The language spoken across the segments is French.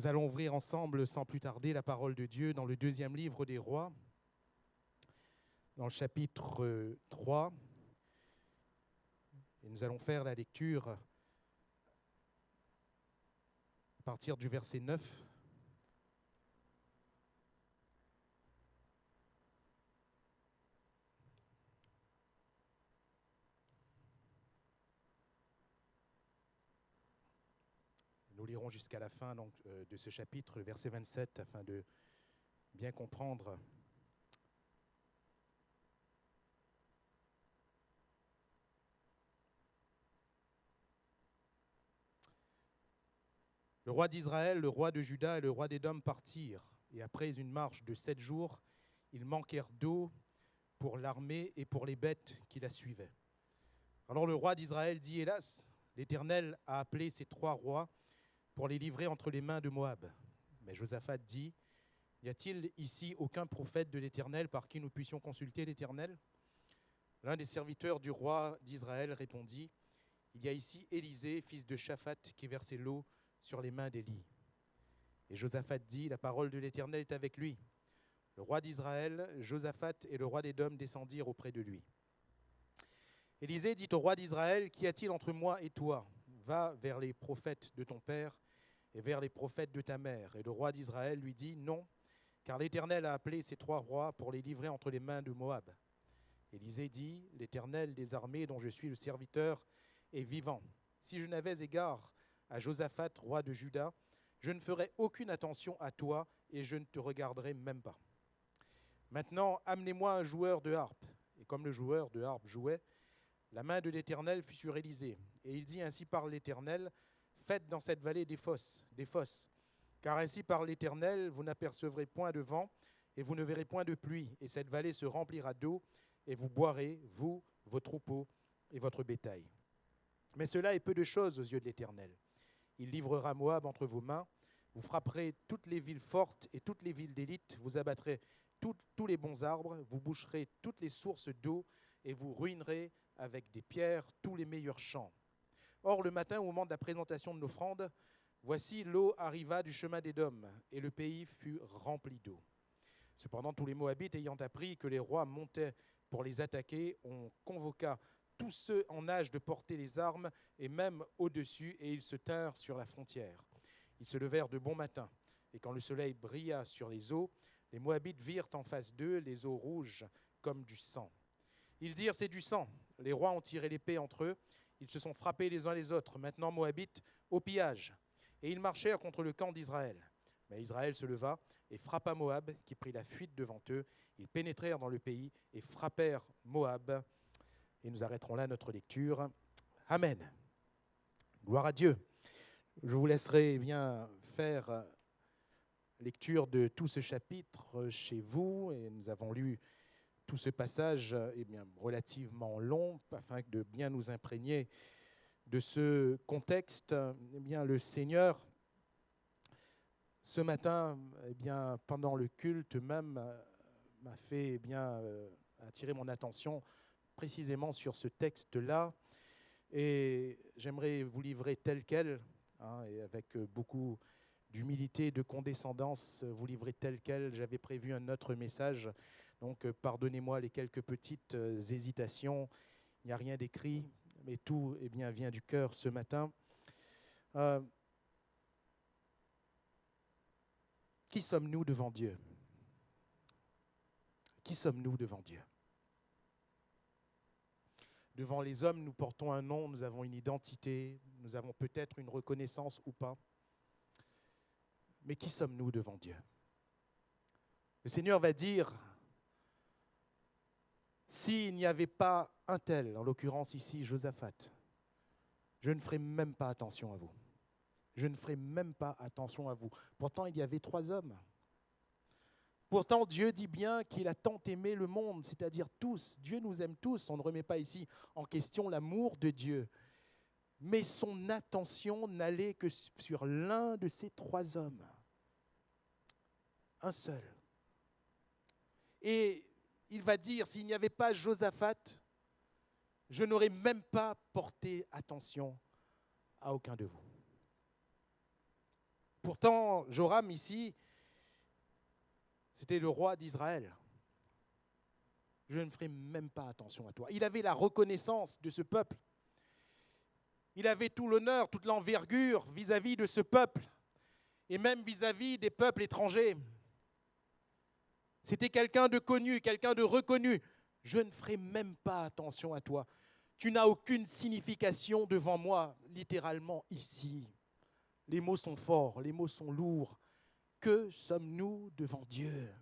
Nous allons ouvrir ensemble, sans plus tarder, la parole de Dieu dans le deuxième livre des Rois, dans le chapitre 3. Et nous allons faire la lecture à partir du verset 9. Nous lirons jusqu'à la fin de ce chapitre, le verset 27, afin de bien comprendre le roi d'Israël, le roi de Juda et le roi d'Édom partirent. Et après une marche de 7 jours, ils manquèrent d'eau pour l'armée et pour les bêtes qui la suivaient. Alors le roi d'Israël dit, hélas, l'Éternel a appelé ces 3 rois pour les livrer entre les mains de Moab. Mais Josaphat dit, y a-t-il ici aucun prophète de l'Éternel par qui nous puissions consulter l'Éternel ? L'un des serviteurs du roi d'Israël répondit, il y a ici Élisée, fils de Shaphat, qui versait l'eau sur les mains d'Élie. Et Josaphat dit, la parole de l'Éternel est avec lui. Le roi d'Israël, Josaphat et le roi d'Édom descendirent auprès de lui. Élisée dit au roi d'Israël, qu'y a-t-il entre moi et toi ? Va vers les prophètes de ton père et vers les prophètes de ta mère. Et le roi d'Israël lui dit, non, car l'Éternel a appelé ces 3 rois pour les livrer entre les mains de Moab. Élisée dit, l'Éternel des armées dont je suis le serviteur est vivant. Si je n'avais égard à Josaphat, roi de Juda, je ne ferais aucune attention à toi et je ne te regarderai même pas. Maintenant, amenez-moi un joueur de harpe. Et comme le joueur de harpe jouait, la main de l'Éternel fut sur Élisée. Et il dit, ainsi parle l'Éternel, faites dans cette vallée des fosses, car ainsi parle l'Éternel, vous n'apercevrez point de vent, et vous ne verrez point de pluie, et cette vallée se remplira d'eau, et vous boirez, vous, vos troupeaux et votre bétail. Mais cela est peu de choses aux yeux de l'Éternel. Il livrera Moab entre vos mains, vous frapperez toutes les villes fortes et toutes les villes d'élite, vous abattrez tous les bons arbres, vous boucherez toutes les sources d'eau, et vous ruinerez avec des pierres tous les meilleurs champs. Or, le matin, au moment de la présentation de l'offrande, voici l'eau arriva du chemin d'Édom, et le pays fut rempli d'eau. Cependant, tous les Moabites ayant appris que les rois montaient pour les attaquer, on convoqua tous ceux en âge de porter les armes, et même au-dessus, et ils se tinrent sur la frontière. Ils se levèrent de bon matin, et quand le soleil brilla sur les eaux, les Moabites virent en face d'eux les eaux rouges comme du sang. Ils dirent, c'est du sang. Les rois ont tiré l'épée entre eux. Ils se sont frappés les uns les autres. Maintenant, Moabites, au pillage. Et ils marchèrent contre le camp d'Israël. Mais Israël se leva et frappa Moab, qui prit la fuite devant eux. Ils pénétrèrent dans le pays et frappèrent Moab. Et nous arrêterons là notre lecture. Amen. Gloire à Dieu. Je vous laisserai bien faire lecture de tout ce chapitre chez vous. Et nous avons lu tout ce passage est bien relativement long, afin de bien nous imprégner de ce contexte. Eh bien, le Seigneur, ce matin, eh bien, pendant le culte même, m'a fait attirer mon attention précisément sur ce texte-là. Et j'aimerais vous livrer tel quel, et avec beaucoup d'humilité et de condescendance, vous livrer tel quel. J'avais prévu un autre message. Donc, pardonnez-moi les quelques petites hésitations. Il n'y a rien d'écrit, mais tout vient du cœur ce matin. Qui sommes-nous devant Dieu ? Qui sommes-nous devant Dieu ? Devant les hommes, nous portons un nom, nous avons une identité, nous avons peut-être une reconnaissance ou pas. Mais qui sommes-nous devant Dieu ? Le Seigneur va dire, s'il n'y avait pas un tel, en l'occurrence ici Josaphat, je ne ferais même pas attention à vous. Je ne ferai même pas attention à vous. Pourtant, il y avait 3 hommes. Pourtant, Dieu dit bien qu'il a tant aimé le monde, c'est-à-dire tous. Dieu nous aime tous. On ne remet pas ici en question l'amour de Dieu. Mais son attention n'allait que sur l'un de ces 3 hommes. Un seul. Et il va dire, s'il n'y avait pas Josaphat, je n'aurais même pas porté attention à aucun de vous. Pourtant, Joram ici, c'était le roi d'Israël. Je ne ferai même pas attention à toi. Il avait la reconnaissance de ce peuple. Il avait tout l'honneur, toute l'envergure vis-à-vis de ce peuple et même vis-à-vis des peuples étrangers. C'était quelqu'un de connu, quelqu'un de reconnu. Je ne ferai même pas attention à toi. Tu n'as aucune signification devant moi, littéralement ici. Les mots sont forts, les mots sont lourds. Que sommes-nous devant Dieu ?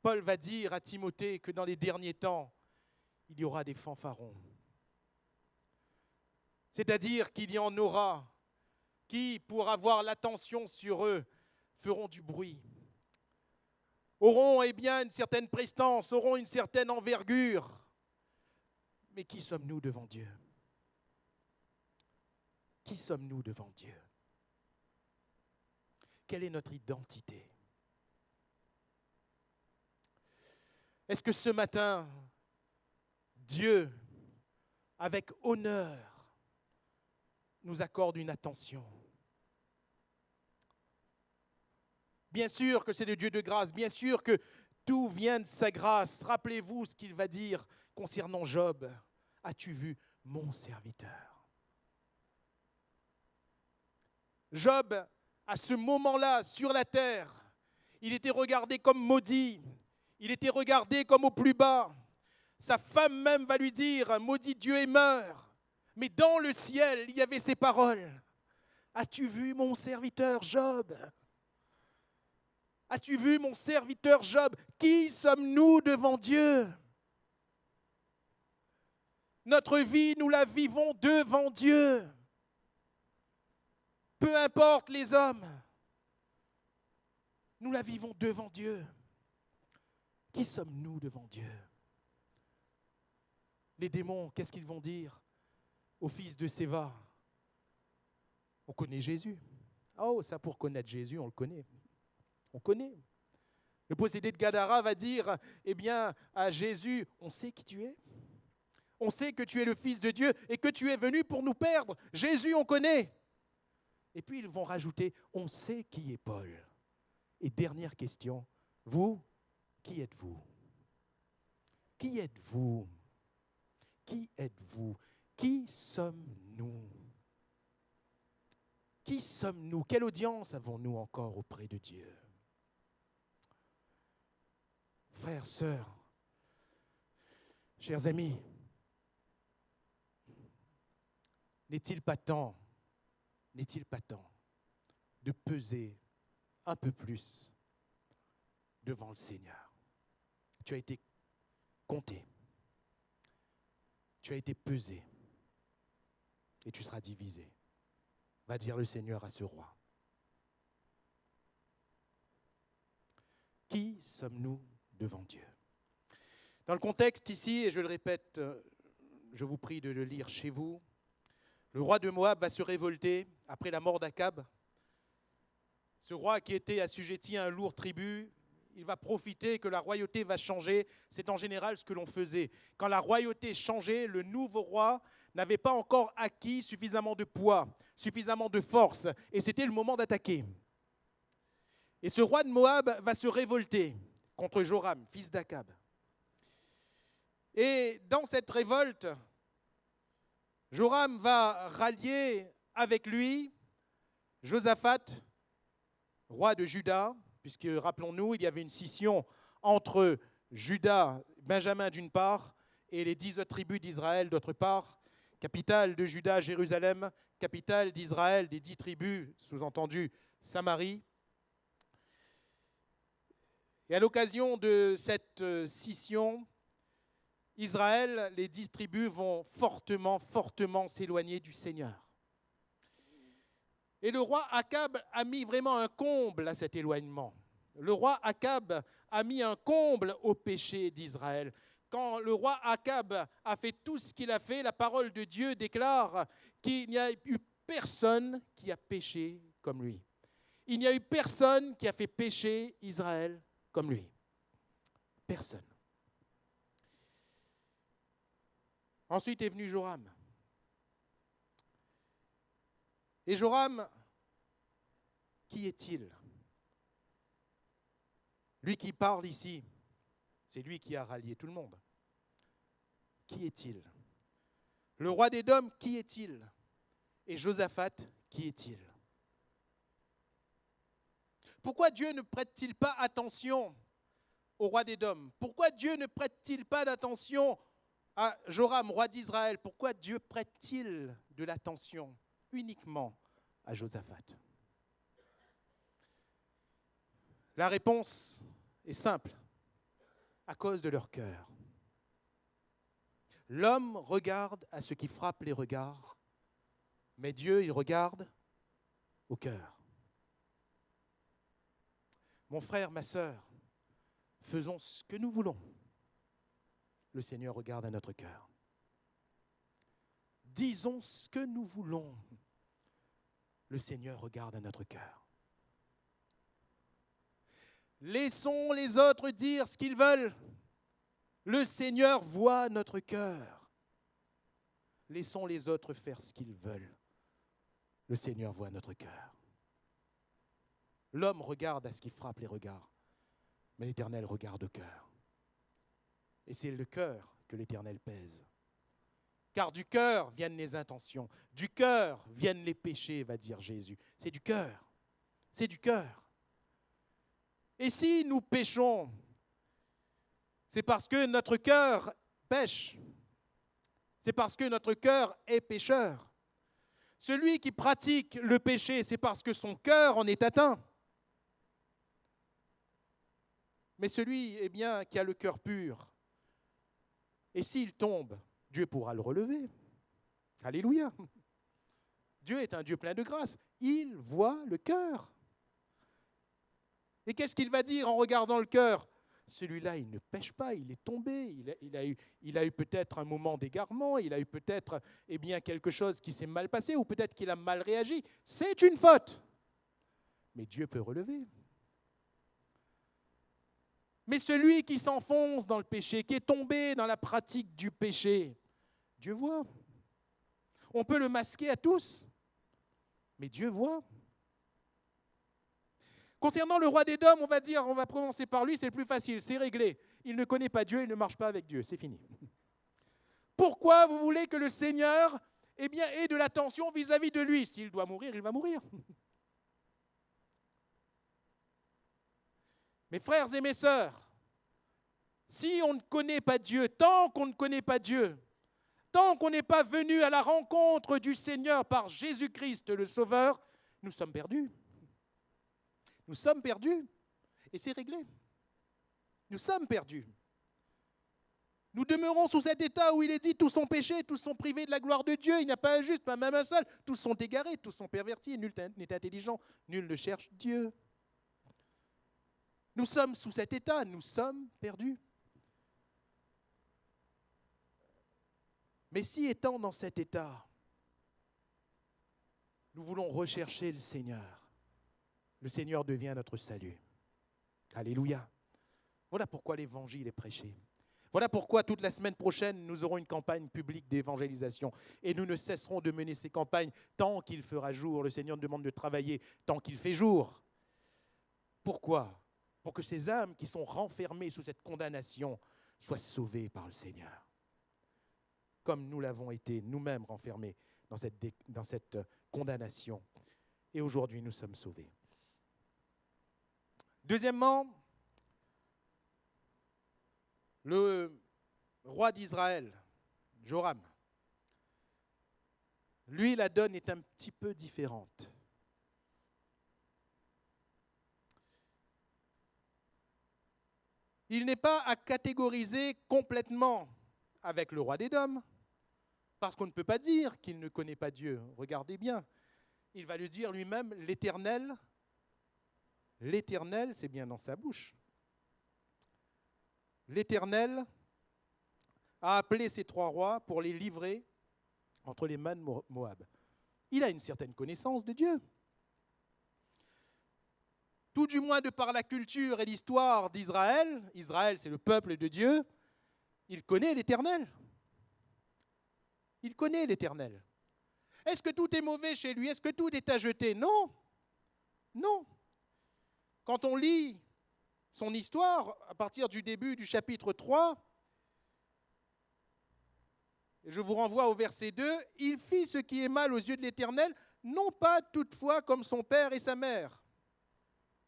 Paul va dire à Timothée que dans les derniers temps, il y aura des fanfarons. C'est-à-dire qu'il y en aura qui, pour avoir l'attention sur eux, feront du bruit, auront une certaine prestance, auront une certaine envergure. Mais qui sommes-nous devant Dieu ? Qui sommes-nous devant Dieu ? Quelle est notre identité ? Est-ce que ce matin, Dieu, avec honneur, nous accorde une attention ? Bien sûr que c'est le Dieu de grâce, bien sûr que tout vient de sa grâce. Rappelez-vous ce qu'il va dire concernant Job. As-tu vu mon serviteur ? Job, à ce moment-là, sur la terre, il était regardé comme maudit. Il était regardé comme au plus bas. Sa femme même va lui dire « Maudit Dieu et meurs ». Mais dans le ciel, il y avait ces paroles. « As-tu vu mon serviteur Job ? As-tu vu mon serviteur Job ? Qui sommes-nous devant Dieu ? Notre vie, nous la vivons devant Dieu. Peu importe les hommes, nous la vivons devant Dieu. Qui sommes-nous devant Dieu ? Les démons, qu'est-ce qu'ils vont dire au fils de Séva ? On connaît Jésus. Oh, ça pour connaître Jésus, on le connaît. On connaît. Le possédé de Gadara va dire, à Jésus, on sait qui tu es. On sait que tu es le Fils de Dieu et que tu es venu pour nous perdre. Jésus, on connaît. Et puis ils vont rajouter, on sait qui est Paul. Et dernière question, vous, qui êtes-vous ? Qui êtes-vous ? Qui êtes-vous ? Qui sommes-nous ? Qui sommes-nous ? Quelle audience avons-nous encore auprès de Dieu ? Frères, sœurs, chers amis, n'est-il pas temps de peser un peu plus devant le Seigneur ? Tu as été compté, tu as été pesé et tu seras divisé, va dire le Seigneur à ce roi. Qui sommes-nous devant Dieu ? Dans le contexte ici, et je le répète, je vous prie de le lire chez vous, le roi de Moab va se révolter après la mort d'Akab. Ce roi qui était assujetti à un lourd tribut, il va profiter que la royauté va changer. C'est en général ce que l'on faisait. Quand la royauté changeait, le nouveau roi n'avait pas encore acquis suffisamment de poids, suffisamment de force, et c'était le moment d'attaquer. Et ce roi de Moab va se révolter contre Joram, fils d'Akab. Et dans cette révolte, Joram va rallier avec lui Josaphat, roi de Juda, puisque, rappelons-nous, il y avait une scission entre Juda, Benjamin d'une part, et les 10 autres tribus d'Israël d'autre part. Capitale de Juda, Jérusalem, capitale d'Israël, des 10 tribus, sous-entendu Samarie. Et à l'occasion de cette scission, Israël, les 10 tribus vont fortement s'éloigner du Seigneur. Et le roi Akab a mis vraiment un comble à cet éloignement. Le roi Akab a mis un comble au péché d'Israël. Quand le roi Akab a fait tout ce qu'il a fait, la parole de Dieu déclare qu'il n'y a eu personne qui a péché comme lui. Il n'y a eu personne qui a fait pécher Israël comme lui. Personne. Ensuite est venu Joram. Et Joram, qui est-il? Lui qui parle ici, c'est lui qui a rallié tout le monde. Qui est-il? Le roi d'Édom, qui est-il? Et Josaphat, qui est-il? Pourquoi Dieu ne prête-t-il pas attention au roi d'Édom? Pourquoi Dieu ne prête-t-il pas d'attention à Joram, roi d'Israël? Pourquoi Dieu prête-t-il de l'attention uniquement à Josaphat? La réponse est simple, à cause de leur cœur. L'homme regarde à ce qui frappe les regards, mais Dieu, il regarde au cœur. Mon frère, ma sœur, faisons ce que nous voulons. Le Seigneur regarde à notre cœur. Disons ce que nous voulons. Le Seigneur regarde à notre cœur. Laissons les autres dire ce qu'ils veulent. Le Seigneur voit notre cœur. Laissons les autres faire ce qu'ils veulent. Le Seigneur voit notre cœur. L'homme regarde à ce qui frappe les regards, mais l'Éternel regarde au cœur. Et c'est le cœur que l'Éternel pèse. Car du cœur viennent les intentions, du cœur viennent les péchés, va dire Jésus. C'est du cœur, c'est du cœur. Et si nous péchons, c'est parce que notre cœur pêche. C'est parce que notre cœur est pécheur. Celui qui pratique le péché, c'est parce que son cœur en est atteint. Mais celui, qui a le cœur pur, et s'il tombe, Dieu pourra le relever. Alléluia. Dieu est un Dieu plein de grâce. Il voit le cœur. Et qu'est-ce qu'il va dire en regardant le cœur? Celui-là, il ne pêche pas, il est tombé, il a eu peut-être un moment d'égarement, il a eu peut-être quelque chose qui s'est mal passé, ou peut-être qu'il a mal réagi. C'est une faute. Mais Dieu peut relever. Mais celui qui s'enfonce dans le péché, qui est tombé dans la pratique du péché, Dieu voit. On peut le masquer à tous, mais Dieu voit. Concernant le roi d'Édom, on va commencer par lui, c'est le plus facile, c'est réglé. Il ne connaît pas Dieu, il ne marche pas avec Dieu, c'est fini. Pourquoi vous voulez que le Seigneur ait de l'attention vis-à-vis de lui? S'il doit mourir, il va mourir. Mes frères et mes sœurs, si on ne connaît pas Dieu, tant qu'on ne connaît pas Dieu, tant qu'on n'est pas venu à la rencontre du Seigneur par Jésus-Christ le Sauveur, nous sommes perdus. Nous sommes perdus et c'est réglé. Nous sommes perdus. Nous demeurons sous cet état où il est dit tous sont péchés, tous sont privés de la gloire de Dieu, il n'y a pas un juste, pas même un seul, tous sont égarés, tous sont pervertis, nul n'est intelligent, nul ne cherche Dieu. Nous sommes sous cet état, nous sommes perdus. Mais si étant dans cet état, nous voulons rechercher le Seigneur devient notre salut. Alléluia. Voilà pourquoi l'évangile est prêché. Voilà pourquoi toute la semaine prochaine, nous aurons une campagne publique d'évangélisation. Et nous ne cesserons de mener ces campagnes tant qu'il fera jour. Le Seigneur nous demande de travailler tant qu'il fait jour. Pourquoi? Pour que ces âmes qui sont renfermées sous cette condamnation soient sauvées par le Seigneur. Comme nous l'avons été nous-mêmes renfermés dans cette condamnation. Et aujourd'hui, nous sommes sauvés. Deuxièmement, le roi d'Israël, Joram, lui, la donne est un petit peu différente. Il n'est pas à catégoriser complètement avec le roi d'Édom, parce qu'on ne peut pas dire qu'il ne connaît pas Dieu. Regardez bien, il va lui dire lui-même, l'Éternel, c'est bien dans sa bouche. L'Éternel a appelé ces trois rois pour les livrer entre les mains de Moab. Il a une certaine connaissance de Dieu. Tout du moins de par la culture et l'histoire d'Israël, Israël c'est le peuple de Dieu, il connaît l'Éternel. Il connaît l'Éternel. Est-ce que tout est mauvais chez lui? Est-ce que tout est à jeter? Non, non. Quand on lit son histoire, à partir du début du chapitre 3, je vous renvoie au verset 2, « Il fit ce qui est mal aux yeux de l'Éternel, non pas toutefois comme son père et sa mère. »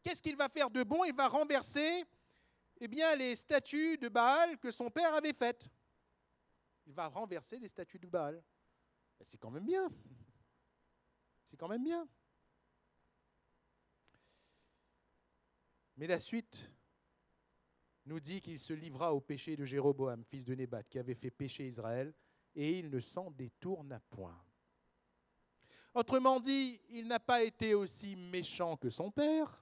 Qu'est-ce qu'il va faire de bon? Il va renverser les statues de Baal que son père avait faites. Il va renverser les statues de Baal. C'est quand même bien. C'est quand même bien. Mais la suite nous dit qu'il se livra au péché de Jéroboam, fils de Nébat, qui avait fait pécher Israël, et il ne s'en détourna point. Autrement dit, il n'a pas été aussi méchant que son père,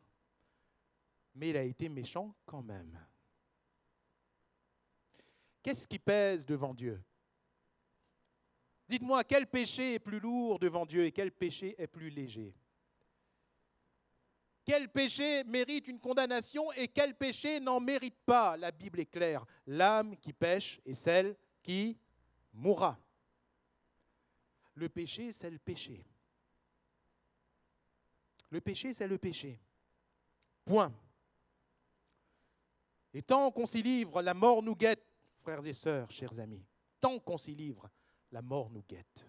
mais il a été méchant quand même. Qu'est-ce qui pèse devant Dieu? Dites-moi, quel péché est plus lourd devant Dieu et quel péché est plus léger? Quel péché mérite une condamnation et quel péché n'en mérite pas? La Bible est claire. L'âme qui pêche est celle qui mourra. Le péché, c'est le péché. Le péché, c'est le péché. Point. Et tant qu'on s'y livre, la mort nous guette, frères et sœurs, chers amis. Tant qu'on s'y livre, la mort nous guette.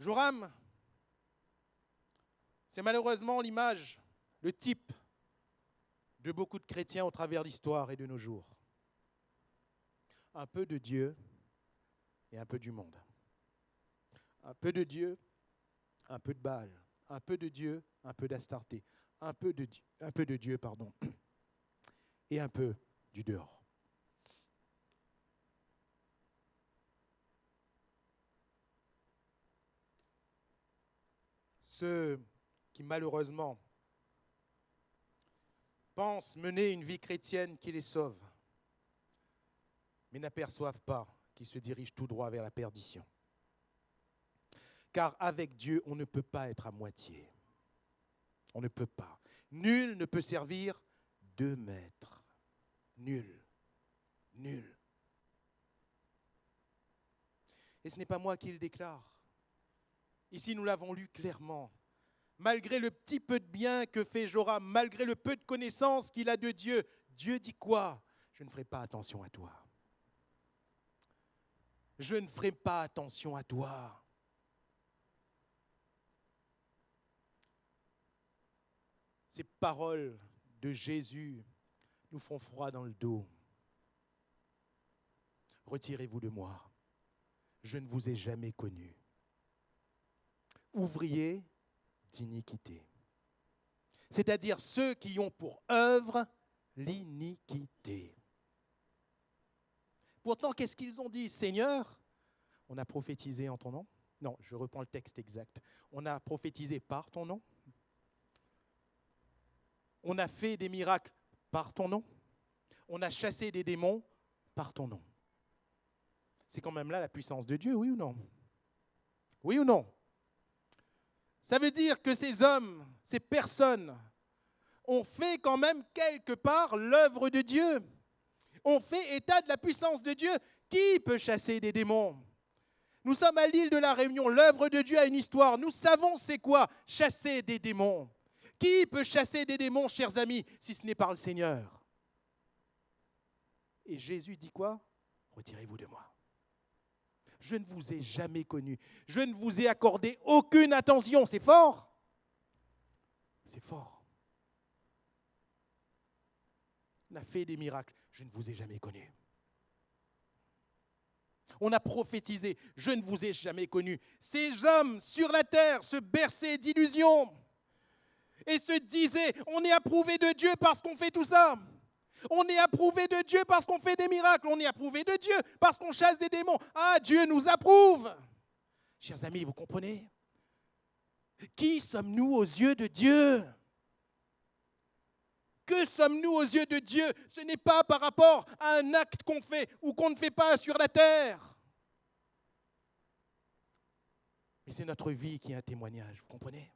Joram, c'est malheureusement l'image, le type de beaucoup de chrétiens au travers de l'histoire et de nos jours. Un peu de Dieu et un peu du monde. Un peu de Dieu, un peu de Baal. Un peu de Dieu, un peu d'Astarté. Un peu de Dieu, et un peu du dehors. Ceux qui malheureusement pensent mener une vie chrétienne qui les sauve, mais n'aperçoivent pas qu'ils se dirigent tout droit vers la perdition. Car avec Dieu, on ne peut pas être à moitié. On ne peut pas. Nul ne peut servir deux maîtres. Nul. Nul. Et ce n'est pas moi qui le déclare. Ici, nous l'avons lu clairement. Malgré le petit peu de bien que fait Joram, malgré le peu de connaissances qu'il a de Dieu, Dieu dit quoi? Je ne ferai pas attention à toi. Je ne ferai pas attention à toi. Ces paroles de Jésus nous font froid dans le dos. Retirez-vous de moi. Je ne vous ai jamais connu. Ouvriers d'iniquité. C'est-à-dire ceux qui ont pour œuvre l'iniquité. Pourtant, qu'est-ce qu'ils ont dit? Seigneur, on a prophétisé en ton nom. Non, je reprends le texte exact. On a prophétisé par ton nom. On a fait des miracles par ton nom. On a chassé des démons par ton nom. C'est quand même là la puissance de Dieu, oui ou non? Oui ou non? Ça veut dire que ces hommes, ces personnes, ont fait quand même quelque part l'œuvre de Dieu. On fait état de la puissance de Dieu. Qui peut chasser des démons? Nous sommes à l'île de la Réunion. L'œuvre de Dieu a une histoire. Nous savons c'est quoi chasser des démons. Qui peut chasser des démons, chers amis, si ce n'est par le Seigneur? Et Jésus dit quoi? Retirez-vous de moi. Je ne vous ai jamais connu. Je ne vous ai accordé aucune attention. C'est fort. C'est fort. On a fait des miracles. Je ne vous ai jamais connu. On a prophétisé. Je ne vous ai jamais connu. Ces hommes sur la terre se berçaient d'illusions et se disaient, on est approuvé de Dieu parce qu'on fait tout ça. On est approuvé de Dieu parce qu'on fait des miracles. On est approuvé de Dieu parce qu'on chasse des démons. Ah, Dieu nous approuve. Chers amis, vous comprenez? Qui sommes-nous aux yeux de Dieu? Que sommes-nous aux yeux de Dieu? Ce n'est pas par rapport à un acte qu'on fait ou qu'on ne fait pas sur la terre. Mais c'est notre vie qui est un témoignage, vous comprenez?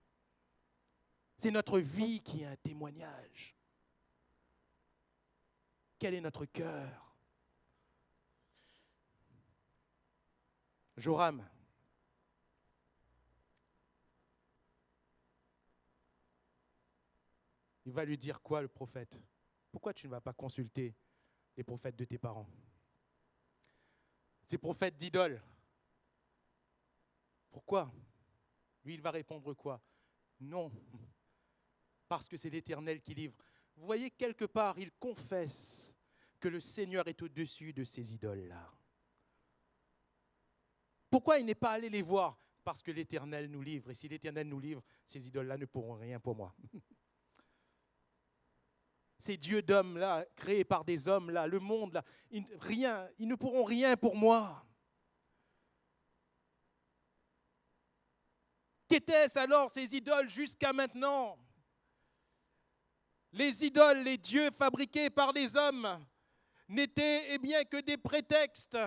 C'est notre vie qui est un témoignage. Quel est notre cœur? Joram, il va lui dire quoi, le prophète? Pourquoi tu ne vas pas consulter les prophètes de tes parents? Ces prophètes d'idoles. Pourquoi? Lui, il va répondre quoi? Non, parce que c'est l'Éternel qui livre. Vous voyez, quelque part, il confesse que le Seigneur est au-dessus de ces idoles-là. Pourquoi il n'est pas allé les voir? Parce que l'Éternel nous livre. Et si l'Éternel nous livre, ces idoles-là ne pourront rien pour moi. Ces dieux d'hommes-là, créés par des hommes-là, le monde-là, ils ne pourront rien pour moi. Qu'étaient-ce alors ces idoles jusqu'à maintenant? Les idoles, les dieux fabriqués par les hommes, n'étaient bien que des prétextes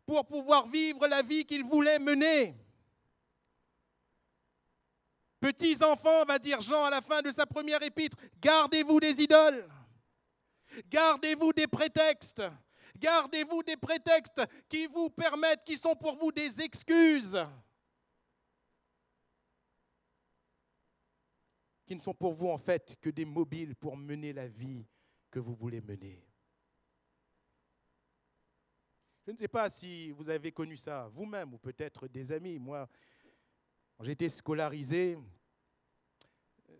pour pouvoir vivre la vie qu'ils voulaient mener. Petits enfants, va dire Jean à la fin de sa première épître, gardez-vous des idoles. Gardez-vous des prétextes. Gardez-vous des prétextes qui vous permettent, qui sont pour vous des excuses. Qui ne sont pour vous en fait que des mobiles pour mener la vie que vous voulez mener. Je ne sais pas si vous avez connu ça vous-même ou peut-être des amis. Moi, quand j'étais scolarisé,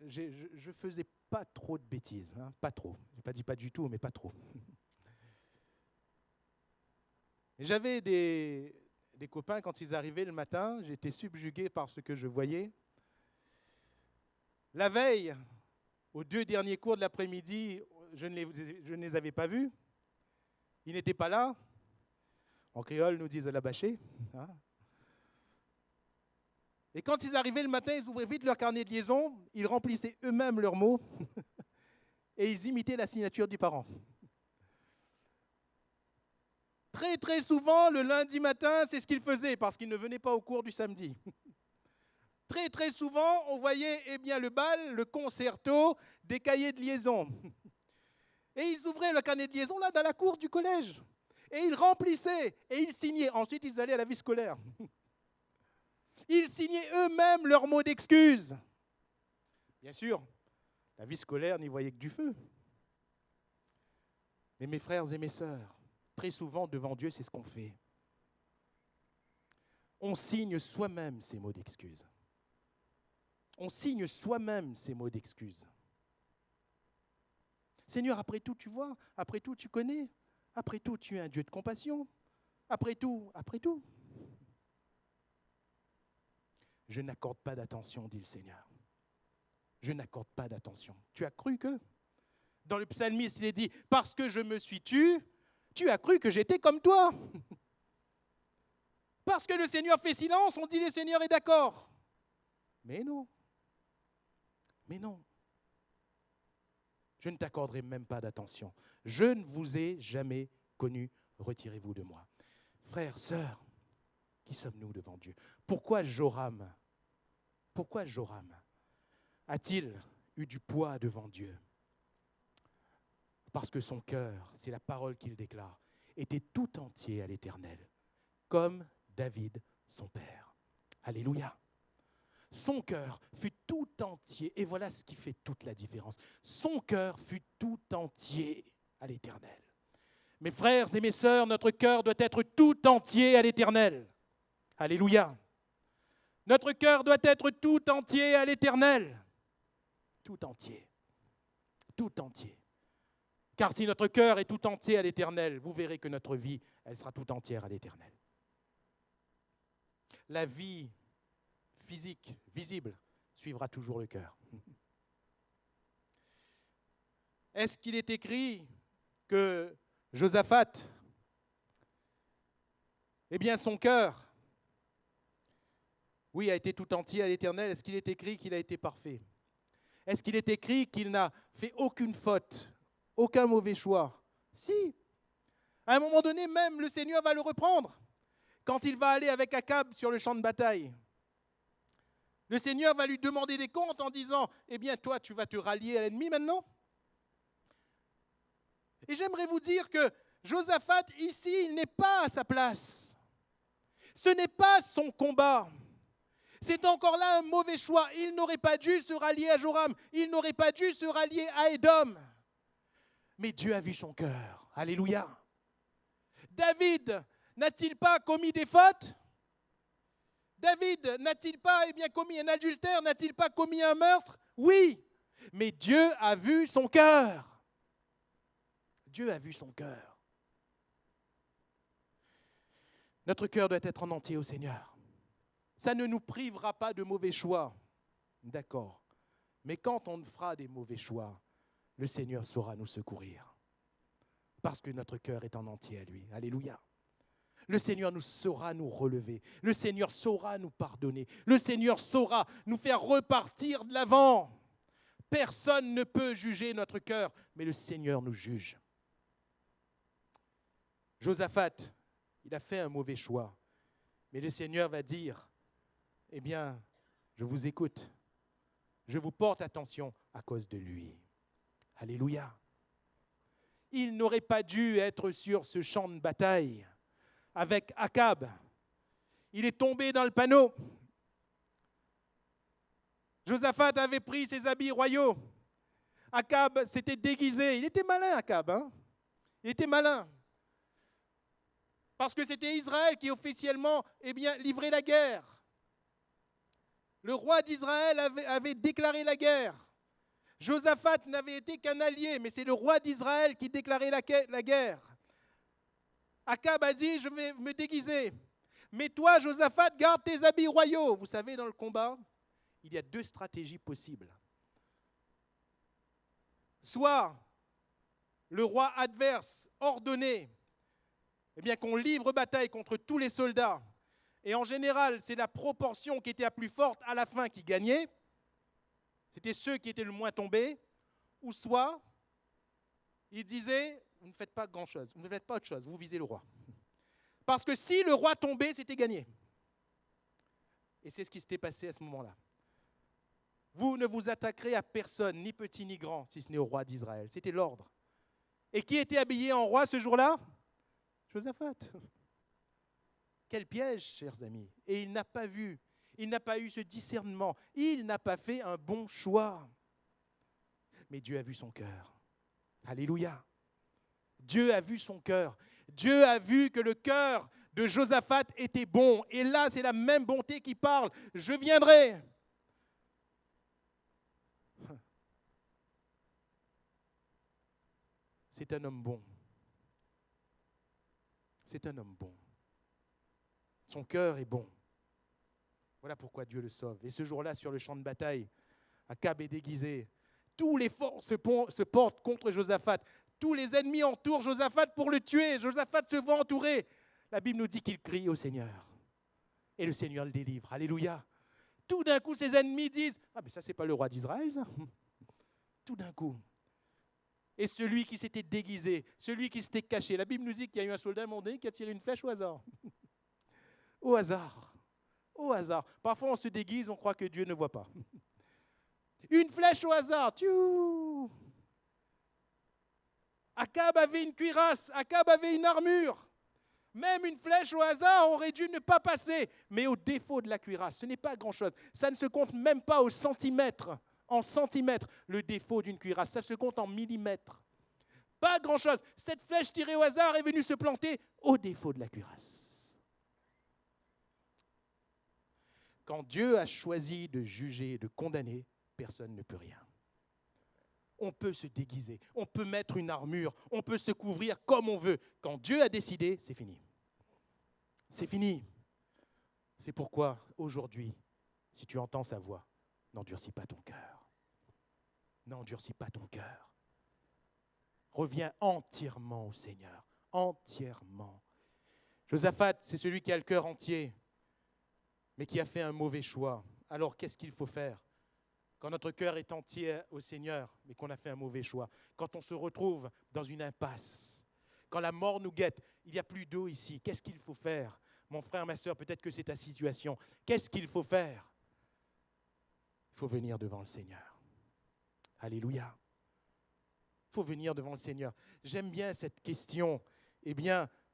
je ne faisais pas trop de bêtises, hein, pas trop. Je n'ai pas dit pas du tout, mais pas trop. Et j'avais des copains, quand ils arrivaient le matin, j'étais subjugué par ce que je voyais. La veille, aux 2 derniers cours de l'après-midi, je ne les avais pas vus. Ils n'étaient pas là. En créole, nous disent la bâcher. Hein. Et quand ils arrivaient le matin, ils ouvraient vite leur carnet de liaison, ils remplissaient eux-mêmes leurs mots et ils imitaient la signature du parent. Très, très souvent, le lundi matin, c'est ce qu'ils faisaient parce qu'ils ne venaient pas au cours du samedi. Très, très souvent, on voyait le bal, le concerto, des cahiers de liaison. Et ils ouvraient le carnet de liaison là dans la cour du collège. Et ils remplissaient et ils signaient. Ensuite, ils allaient à la vie scolaire. Ils signaient eux-mêmes leurs mots d'excuse. Bien sûr, la vie scolaire n'y voyait que du feu. Mais mes frères et mes sœurs, très souvent devant Dieu, c'est ce qu'on fait. On signe soi-même ces mots d'excuse. On signe soi-même ces mots d'excuse. Seigneur, après tout, tu vois, après tout, tu connais, après tout, tu es un Dieu de compassion, après tout. Je n'accorde pas d'attention, dit le Seigneur. Je n'accorde pas d'attention. Tu as cru que? Dans le psalmiste, il est dit, parce que je me suis tu as cru que j'étais comme toi. Parce que le Seigneur fait silence, on dit le Seigneur est d'accord. Mais non. Je ne t'accorderai même pas d'attention. Je ne vous ai jamais connu, retirez-vous de moi. Frères, sœurs, qui sommes-nous devant Dieu? Pourquoi Joram a-t-il eu du poids devant Dieu? Parce que son cœur, c'est la parole qu'il déclare, était tout entier à l'Éternel, comme David, son père. Alléluia. Son cœur fut tout entier, et voilà ce qui fait toute la différence. Son cœur fut tout entier à l'Éternel. Mes frères et mes sœurs, notre cœur doit être tout entier à l'Éternel. Alléluia. Notre cœur doit être tout entier à l'Éternel. Tout entier. Tout entier. Car si notre cœur est tout entier à l'Éternel, vous verrez que notre vie, elle sera tout entière à l'Éternel. La vie physique, visible, suivra toujours le cœur. Est-ce qu'il est écrit que Josaphat, son cœur, oui, a été tout entier à l'Éternel? Est-ce qu'il est écrit qu'il a été parfait? Est-ce qu'il est écrit qu'il n'a fait aucune faute, aucun mauvais choix? Si. À un moment donné, même le Seigneur va le reprendre. Quand il va aller avec Akab sur le champ de bataille, le Seigneur va lui demander des comptes en disant, toi, tu vas te rallier à l'ennemi maintenant? Et j'aimerais vous dire que Josaphat, ici, il n'est pas à sa place. Ce n'est pas son combat. C'est encore là un mauvais choix. Il n'aurait pas dû se rallier à Joram. Il n'aurait pas dû se rallier à Édom. Mais Dieu a vu son cœur. Alléluia. David n'a-t-il pas commis des fautes? David n'a-t-il pas commis un adultère? N'a-t-il pas commis un meurtre? Oui. Mais Dieu a vu son cœur. Dieu a vu son cœur. Notre cœur doit être en entier au Seigneur. Ça ne nous privera pas de mauvais choix. D'accord. Mais quand on fera des mauvais choix, le Seigneur saura nous secourir. Parce que notre cœur est en entier à lui. Alléluia. Le Seigneur saura nous relever. Le Seigneur saura nous pardonner. Le Seigneur saura nous faire repartir de l'avant. Personne ne peut juger notre cœur, mais le Seigneur nous juge. Josaphat, il a fait un mauvais choix. Mais le Seigneur va dire, eh bien, je vous écoute. Je vous porte attention à cause de lui. Alléluia. Il n'aurait pas dû être sur ce champ de bataille avec Akab. Il est tombé dans le panneau. Josaphat avait pris ses habits royaux. Akab s'était déguisé. Il était malin, Akab. Il était malin. Parce que c'était Israël qui officiellement livrait la guerre. Le roi d'Israël avait déclaré la guerre. Josaphat n'avait été qu'un allié, mais c'est le roi d'Israël qui déclarait la guerre. Akab a dit, je vais me déguiser. Mais toi, Josaphat, garde tes habits royaux. Vous savez, dans le combat, il y a deux stratégies possibles. Soit le roi adverse ordonnait qu'on livre bataille contre tous les soldats, et en général, c'est la proportion qui était la plus forte à la fin qui gagnait, c'était ceux qui étaient le moins tombés, ou soit il disait, vous ne faites pas grand-chose, vous ne faites pas autre chose, vous visez le roi. Parce que si le roi tombait, c'était gagné. Et c'est ce qui s'était passé à ce moment-là. Vous ne vous attaquerez à personne, ni petit ni grand, si ce n'est au roi d'Israël. C'était l'ordre. Et qui était habillé en roi ce jour-là? Josaphat. Quel piège, chers amis. Et il n'a pas vu, il n'a pas eu ce discernement, il n'a pas fait un bon choix. Mais Dieu a vu son cœur. Alléluia. Dieu a vu son cœur. Dieu a vu que le cœur de Josaphat était bon. Et là, c'est la même bonté qui parle. Je viendrai. C'est un homme bon. C'est un homme bon. Son cœur est bon. Voilà pourquoi Dieu le sauve. Et ce jour-là, sur le champ de bataille, Akab est déguisé. Tous les forts se portent contre Josaphat. Tous les ennemis entourent Josaphat pour le tuer. Josaphat se voit entouré. La Bible nous dit qu'il crie au Seigneur. Et le Seigneur le délivre. Alléluia. Tout d'un coup, ses ennemis disent « Ah, mais ça, c'est pas le roi d'Israël, ça ?» Tout d'un coup. Et celui qui s'était déguisé, celui qui s'était caché, la Bible nous dit qu'il y a eu un soldat mondain qui a tiré une flèche au hasard. Au hasard. Au hasard. Parfois, on se déguise, on croit que Dieu ne voit pas. Une flèche au hasard. Tchou. Akab avait une cuirasse, Akab avait une armure. Même une flèche au hasard aurait dû ne pas passer. Mais au défaut de la cuirasse, ce n'est pas grand-chose. Ça ne se compte même pas au centimètre. En centimètres, le défaut d'une cuirasse. Ça se compte en millimètres. Pas grand-chose. Cette flèche tirée au hasard est venue se planter au défaut de la cuirasse. Quand Dieu a choisi de juger, de condamner, personne ne peut rien. On peut se déguiser, on peut mettre une armure, on peut se couvrir comme on veut. Quand Dieu a décidé, c'est fini. C'est fini. C'est pourquoi, aujourd'hui, si tu entends sa voix, n'endurcis pas ton cœur. N'endurcis pas ton cœur. Reviens entièrement au Seigneur. Entièrement. Josaphat, c'est celui qui a le cœur entier, mais qui a fait un mauvais choix. Alors, qu'est-ce qu'il faut faire? Quand notre cœur est entier au Seigneur, mais qu'on a fait un mauvais choix. Quand on se retrouve dans une impasse. Quand la mort nous guette, il n'y a plus d'eau ici. Qu'est-ce qu'il faut faire? Mon frère, ma sœur, peut-être que c'est ta situation. Qu'est-ce qu'il faut faire? Il faut venir devant le Seigneur. Alléluia. Il faut venir devant le Seigneur. J'aime bien cette question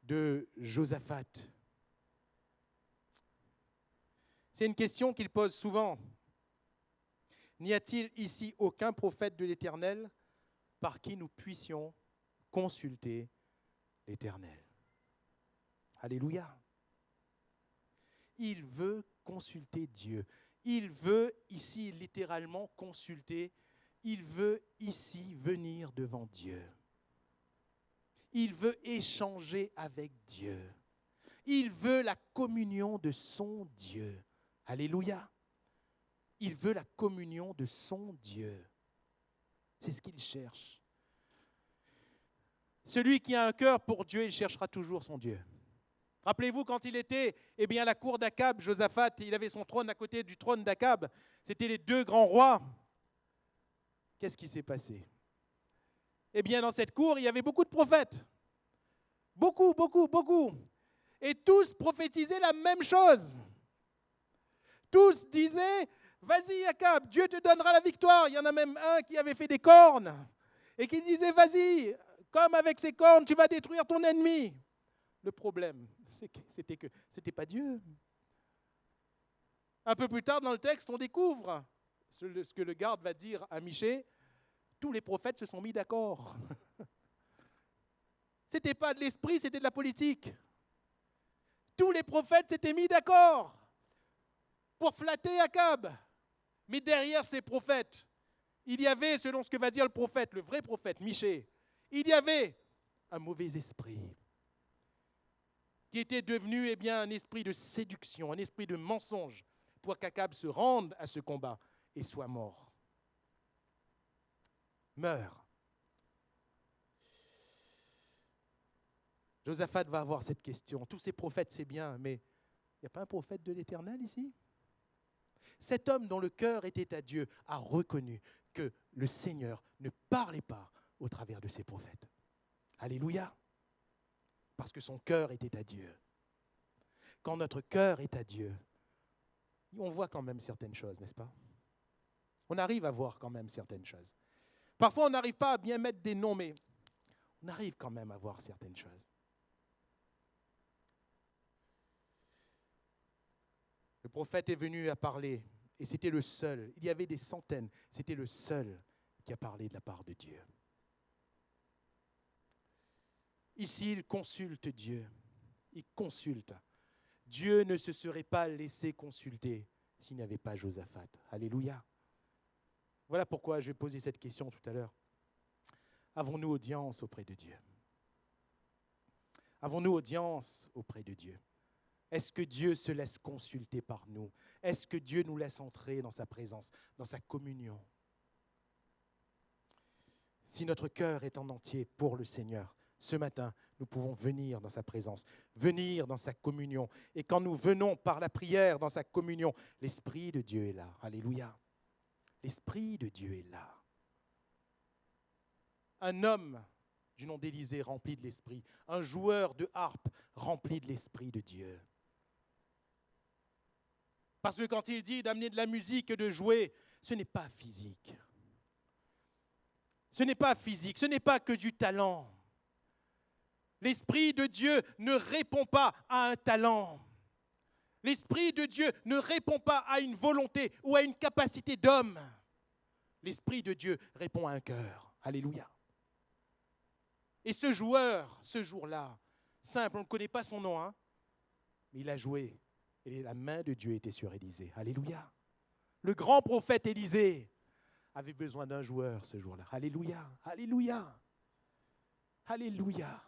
de Josaphat. C'est une question qu'il pose souvent. N'y a-t-il ici aucun prophète de l'Éternel par qui nous puissions consulter l'Éternel? Alléluia. Il veut consulter Dieu. Il veut ici littéralement consulter. Il veut ici venir devant Dieu. Il veut échanger avec Dieu. Il veut la communion de son Dieu. Alléluia. Il veut la communion de son Dieu. C'est ce qu'il cherche. Celui qui a un cœur pour Dieu, il cherchera toujours son Dieu. Rappelez-vous, quand il était à la cour d'Akab, Josaphat, il avait son trône à côté du trône d'Akab. C'était les deux grands rois. Qu'est-ce qui s'est passé? Dans cette cour, il y avait beaucoup de prophètes. Beaucoup, beaucoup, beaucoup. Et tous prophétisaient la même chose. Tous disaient, vas-y Akab, Dieu te donnera la victoire. Il y en a même un qui avait fait des cornes et qui disait, vas-y, comme avec ces cornes, tu vas détruire ton ennemi. Le problème, c'était que ce n'était pas Dieu. Un peu plus tard dans le texte, on découvre ce que le garde va dire à Michée. Tous les prophètes se sont mis d'accord. Ce n'était pas de l'esprit, c'était de la politique. Tous les prophètes s'étaient mis d'accord pour flatter Akab. Mais derrière ces prophètes, il y avait, selon ce que va dire le prophète, le vrai prophète, Michée, il y avait un mauvais esprit qui était devenu un esprit de séduction, un esprit de mensonge, pour qu'Akab se rende à ce combat et soit mort. Meurt. Josaphat va avoir cette question. Tous ces prophètes, c'est bien, mais il n'y a pas un prophète de l'Éternel ici? Cet homme dont le cœur était à Dieu a reconnu que le Seigneur ne parlait pas au travers de ses prophètes. Alléluia. Parce que son cœur était à Dieu. Quand notre cœur est à Dieu, on voit quand même certaines choses, n'est-ce pas? On arrive à voir quand même certaines choses. Parfois, on n'arrive pas à bien mettre des noms, mais on arrive quand même à voir certaines choses. Le prophète est venu à parler, et c'était le seul. Il y avait des centaines, c'était le seul qui a parlé de la part de Dieu. Ici, il consulte Dieu. Il consulte. Dieu ne se serait pas laissé consulter s'il n'y avait pas Josaphat. Alléluia. Voilà pourquoi je vais poser cette question tout à l'heure. Avons-nous audience auprès de Dieu? Avons-nous audience auprès de Dieu? Est-ce que Dieu se laisse consulter par nous? Est-ce que Dieu nous laisse entrer dans sa présence, dans sa communion? Si notre cœur est en entier pour le Seigneur, ce matin, nous pouvons venir dans sa présence, venir dans sa communion. Et quand nous venons par la prière dans sa communion, l'Esprit de Dieu est là. Alléluia. L'Esprit de Dieu est là. Un homme du nom d'Élisée rempli de l'Esprit, un joueur de harpe rempli de l'Esprit de Dieu. Parce que quand il dit d'amener de la musique et de jouer, ce n'est pas physique. Ce n'est pas physique, ce n'est pas que du talent. L'Esprit de Dieu ne répond pas à un talent. L'Esprit de Dieu ne répond pas à une volonté ou à une capacité d'homme. L'Esprit de Dieu répond à un cœur. Alléluia. Et ce joueur, ce jour-là, simple, on ne connaît pas son nom, mais il a joué. Et la main de Dieu était sur Élisée. Alléluia. Le grand prophète Élisée avait besoin d'un joueur ce jour-là. Alléluia. Alléluia. Alléluia.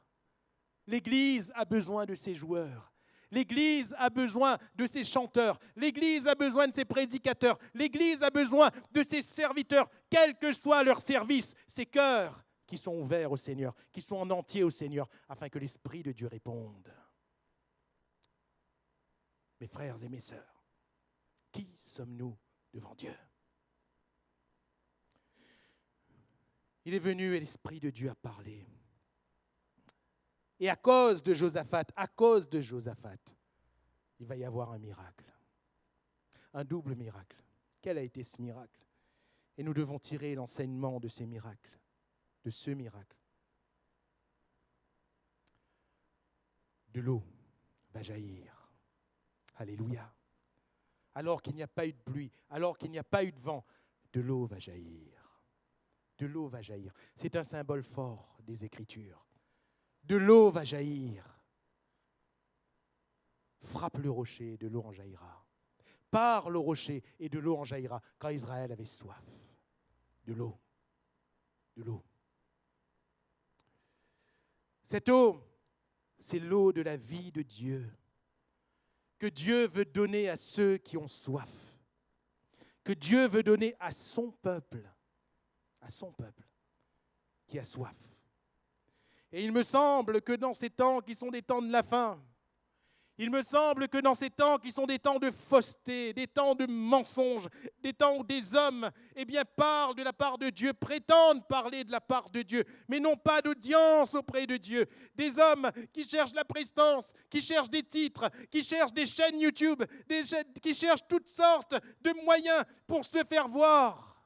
L'Église a besoin de ses joueurs. L'Église a besoin de ses chanteurs. L'Église a besoin de ses prédicateurs. L'Église a besoin de ses serviteurs, quel que soit leur service, ses cœurs qui sont ouverts au Seigneur, qui sont en entier au Seigneur, afin que l'Esprit de Dieu réponde. Mes frères et mes sœurs, qui sommes-nous devant Dieu? Il est venu et l'Esprit de Dieu a parlé. Et à cause de Josaphat, il va y avoir un miracle. Un double miracle. Quel a été ce miracle? Et nous devons tirer l'enseignement de ces miracles, de ce miracle. De l'eau va jaillir. Alléluia. alors qu'il n'y a pas eu de pluie, alors qu'il n'y a pas eu de vent, de l'eau va jaillir. De l'eau va jaillir. C'est un symbole fort des Écritures. De l'eau va jaillir. Frappe le rocher, de l'eau en jaillira. Parle au rocher, et de l'eau en jaillira. Quand Israël avait soif, de l'eau. De l'eau. Cette eau, c'est l'eau de la vie de Dieu, que Dieu veut donner à ceux qui ont soif, que Dieu veut donner à son peuple qui a soif. Et il me semble que dans ces temps qui sont des temps de la fin, il me semble que dans ces temps qui sont des temps de fausseté, des temps de mensonges, des temps où des hommes parlent de la part de Dieu, prétendent parler de la part de Dieu, mais n'ont pas d'audience auprès de Dieu. Des hommes qui cherchent la prestance, qui cherchent des titres, qui cherchent des chaînes YouTube, qui cherchent toutes sortes de moyens pour se faire voir.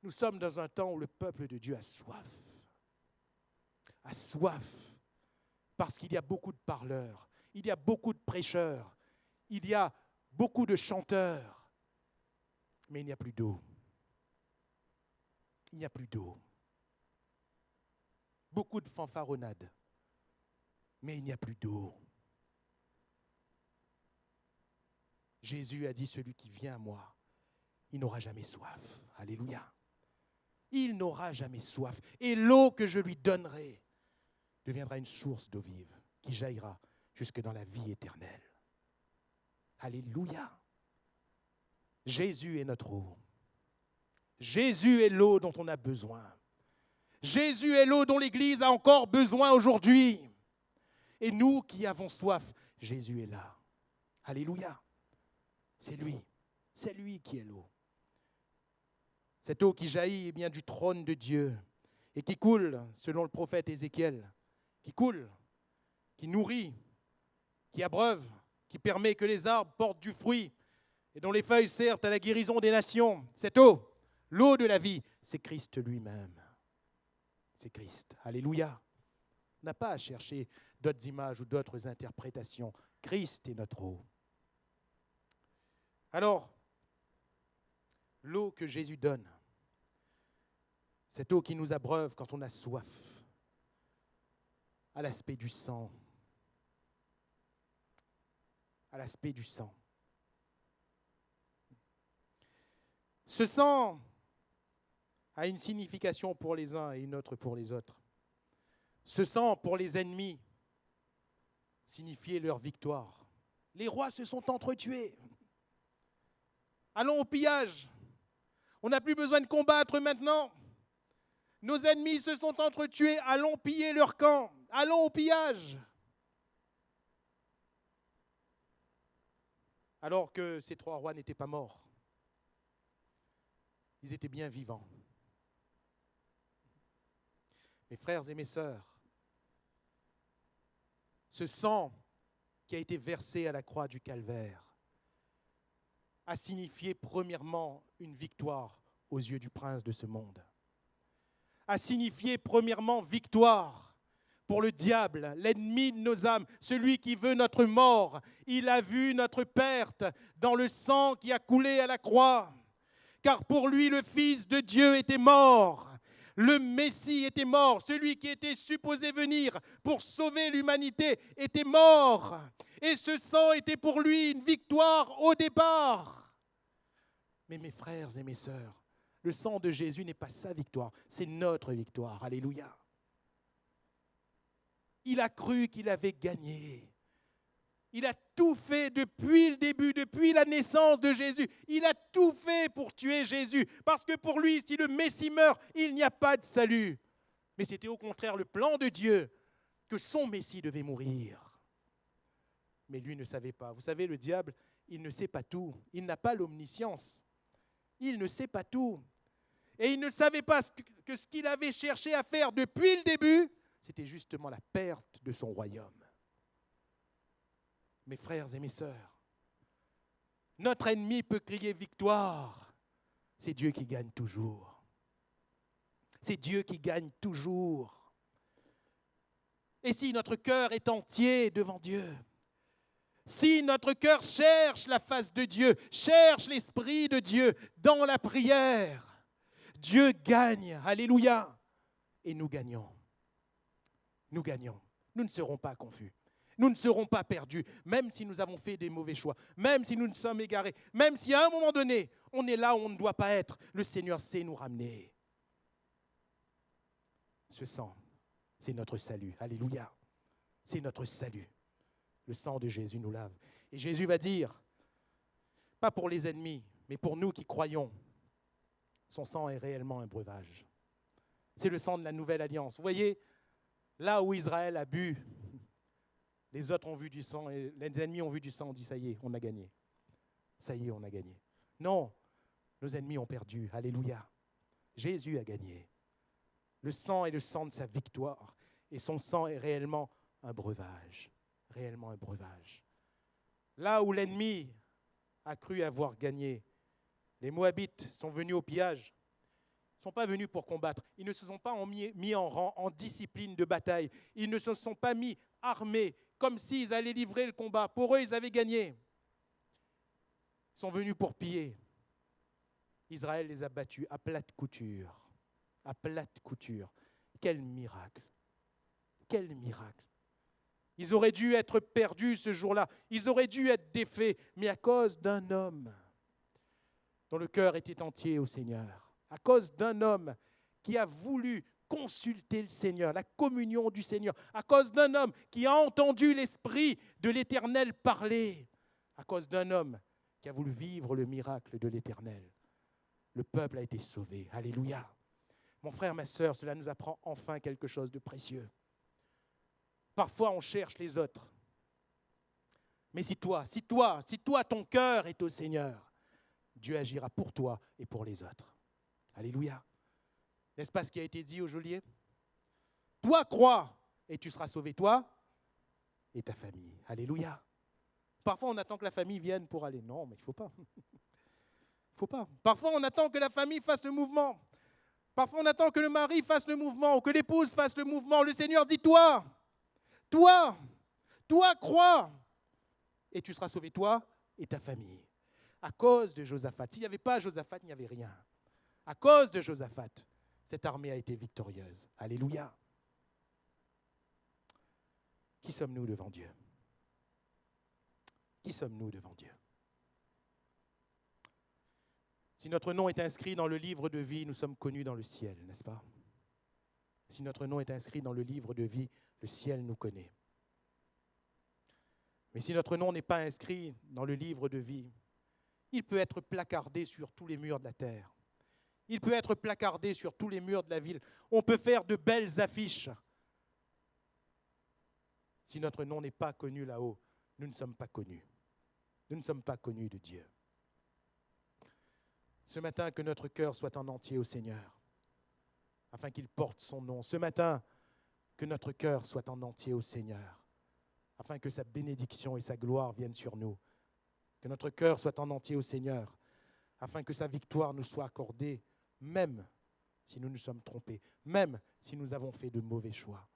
Nous sommes dans un temps où le peuple de Dieu a soif. A soif, parce qu'il y a beaucoup de parleurs, il y a beaucoup de prêcheurs, il y a beaucoup de chanteurs, mais il n'y a plus d'eau. Il n'y a plus d'eau. Beaucoup de fanfaronnades, mais il n'y a plus d'eau. Jésus a dit, celui qui vient à moi, il n'aura jamais soif. Alléluia. Il n'aura jamais soif. Et l'eau que je lui donnerai deviendra une source d'eau vive qui jaillira jusque dans la vie éternelle. Alléluia. Jésus est notre eau. Jésus est l'eau dont on a besoin. Jésus est l'eau dont l'Église a encore besoin aujourd'hui. Et nous qui avons soif, Jésus est là. Alléluia. C'est lui qui est l'eau. Cette eau qui jaillit bien du trône de Dieu et qui coule, selon le prophète Ézéchiel, qui coule, qui nourrit, qui abreuve, qui permet que les arbres portent du fruit et dont les feuilles servent à la guérison des nations. Cette eau, l'eau de la vie, c'est Christ lui-même. C'est Christ. Alléluia. On n'a pas à chercher d'autres images ou d'autres interprétations. Christ est notre eau. Alors, l'eau que Jésus donne, cette eau qui nous abreuve quand on a soif, à l'aspect du sang. À l'aspect du sang. Ce sang a une signification pour les uns et une autre pour les autres. Ce sang, pour les ennemis, signifiait leur victoire. Les rois se sont entretués. Allons au pillage. On n'a plus besoin de combattre maintenant. Nos ennemis se sont entretués. Allons piller leur camp. Allons au pillage. Alors que ces trois rois n'étaient pas morts. Ils étaient bien vivants. Mes frères et mes sœurs, ce sang qui a été versé à la croix du Calvaire a signifié premièrement une victoire aux yeux du prince de ce monde. A signifié premièrement victoire pour le diable, l'ennemi de nos âmes, celui qui veut notre mort. Il a vu notre perte dans le sang qui a coulé à la croix. Car pour lui, le Fils de Dieu était mort. Le Messie était mort. Celui qui était supposé venir pour sauver l'humanité était mort. Et ce sang était pour lui une victoire au départ. Mais mes frères et mes sœurs, le sang de Jésus n'est pas sa victoire, c'est notre victoire. Alléluia. Il a cru qu'il avait gagné. Il a tout fait depuis le début, depuis la naissance de Jésus. Il a tout fait pour tuer Jésus. Parce que pour lui, si le Messie meurt, il n'y a pas de salut. Mais c'était au contraire le plan de Dieu que son Messie devait mourir. Mais lui ne savait pas. Vous savez, le diable, il ne sait pas tout. Il n'a pas l'omniscience. Il ne sait pas tout. Et il ne savait pas que ce qu'il avait cherché à faire depuis le début, c'était justement la perte de son royaume. Mes frères et mes sœurs, notre ennemi peut crier victoire. C'est Dieu qui gagne toujours. C'est Dieu qui gagne toujours. Et si notre cœur est entier devant Dieu, Si notre cœur cherche la face de Dieu, cherche l'Esprit de Dieu dans la prière, Dieu gagne. Alléluia. Et nous gagnons. Nous gagnons. Nous ne serons pas confus. Nous ne serons pas perdus, même si nous avons fait des mauvais choix, même si nous nous sommes égarés, même si à un moment donné, on est là où on ne doit pas être. Le Seigneur sait nous ramener. Ce sang, c'est notre salut. Alléluia. C'est notre salut. Le sang de Jésus nous lave. Et Jésus va dire, pas pour les ennemis, mais pour nous qui croyons, son sang est réellement un breuvage. C'est le sang de la nouvelle alliance. Vous voyez, là où Israël a bu, les autres ont vu du sang, et les ennemis ont vu du sang, on dit ça y est, on a gagné. Ça y est, on a gagné. Non, nos ennemis ont perdu. Alléluia. Jésus a gagné. Le sang est le sang de sa victoire. Et son sang est réellement un breuvage. Réellement un breuvage. Là où l'ennemi a cru avoir gagné, les Moabites sont venus au pillage. Ils ne sont pas venus pour combattre. Ils ne se sont pas mis en rang, en discipline de bataille. Ils ne se sont pas mis armés, comme s'ils allaient livrer le combat. Pour eux, ils avaient gagné. Ils sont venus pour piller. Israël les a battus à plate couture. À plate couture. Quel miracle! Quel miracle! Ils auraient dû être perdus ce jour-là. Ils auraient dû être défaits. Mais à cause d'un homme dont le cœur était entier au Seigneur, à cause d'un homme qui a voulu consulter le Seigneur, la communion du Seigneur, à cause d'un homme qui a entendu l'Esprit de l'Éternel parler, à cause d'un homme qui a voulu vivre le miracle de l'Éternel, le peuple a été sauvé. Alléluia. Mon frère, ma sœur, cela nous apprend enfin quelque chose de précieux. Parfois, on cherche les autres. Mais si toi, ton cœur est au Seigneur, Dieu agira pour toi et pour les autres. Alléluia. N'est-ce pas ce qui a été dit au geôlier? Toi, crois et tu seras sauvé, toi et ta famille. Alléluia. Parfois, on attend que la famille vienne pour aller. Non, mais il ne faut pas. Il ne faut pas. Parfois, on attend que la famille fasse le mouvement. Parfois, on attend que le mari fasse le mouvement ou que l'épouse fasse le mouvement. Le Seigneur dit, toi, crois et tu seras sauvé, toi et ta famille. À cause de Josaphat. S'il n'y avait pas Josaphat, il n'y avait rien. À cause de Josaphat, cette armée a été victorieuse. Alléluia. Qui sommes-nous devant Dieu? Qui sommes-nous devant Dieu? Si notre nom est inscrit dans le livre de vie, nous sommes connus dans le ciel, n'est-ce pas? Si notre nom est inscrit dans le livre de vie, le ciel nous connaît. Mais si notre nom n'est pas inscrit dans le livre de vie, il peut être placardé sur tous les murs de la terre. Il peut être placardé sur tous les murs de la ville. On peut faire de belles affiches. Si notre nom n'est pas connu là-haut, nous ne sommes pas connus. Nous ne sommes pas connus de Dieu. Ce matin, que notre cœur soit en entier au Seigneur, afin qu'il porte son nom. Ce matin, que notre cœur soit en entier au Seigneur, afin que sa bénédiction et sa gloire viennent sur nous. Que notre cœur soit en entier au Seigneur, afin que sa victoire nous soit accordée, même si nous nous sommes trompés, même si nous avons fait de mauvais choix.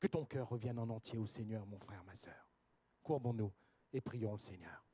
Que ton cœur revienne en entier au Seigneur, mon frère, ma sœur. Courbons-nous et prions le Seigneur.